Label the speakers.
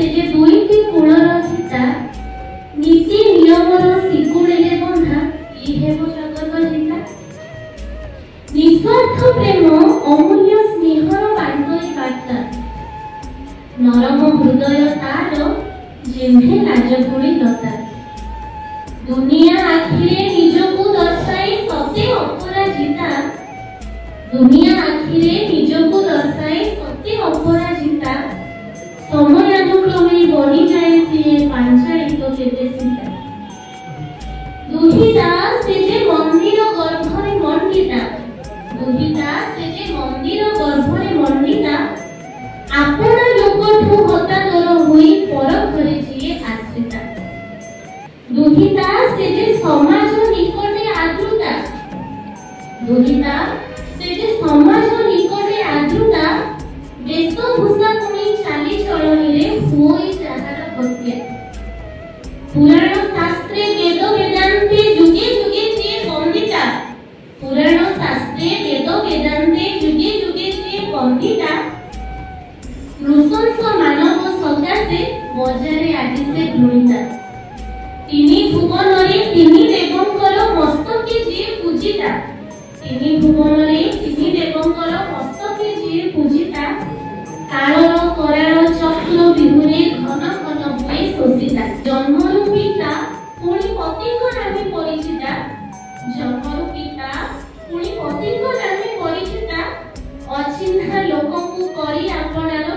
Speaker 1: से जे दुईटी कूलर सीता नीति नियमर शिकुड़े बंधा ई हेबो जगत जीता निस्वार्थ प्रेम अमूल्य स्नेहर बांटई बार्ता नरम हृदय तार जेम्हे लाजकुड़ी लता दुनिया आखिरे निजको दर्शाई सत्य अपराजिता दुनिया आखिरे निजको दर्शाई सत्य अपराजिता समयानुक्रमे बढ़ी जाए से पांचालित केते सीता दुहिता से जे मंदिर गर्भरे मंडिता दुहिता से जे मंदिर गर्भरे मंडिता आपना लोकठु हतादर होई पर घरे जिए आश्रिता दुहिता से जे समाज निकटे आद्रुता दुहिता से जे समाज निकटे आद्रुता वेशभूषा कोई चाली चलनी रे होई जाहार हत्या पुराण शास्त्रे वेद वेदांते जुगे जुगे जे वंदिता पुराण शास्त्रे वेद वेदांते जुगे जुगे जे वंदिता नृशंस मानव सकाशे बजारे आदि से घृणिता तिनी भुवनरे तिनी देवंकर मस्तके जे पूजिता तिनी भुवनरे तिनी देवंकर मस्तके जे पूजिता कालर कराल चक्र बिहुरे घन घन हुए शोषिता जन्मरु पिता पुणी पतिको नामे परिचिता जन्मरु पिता पुणी पतिको नामे परिचिता अचिन्हा लोककु करी आपणार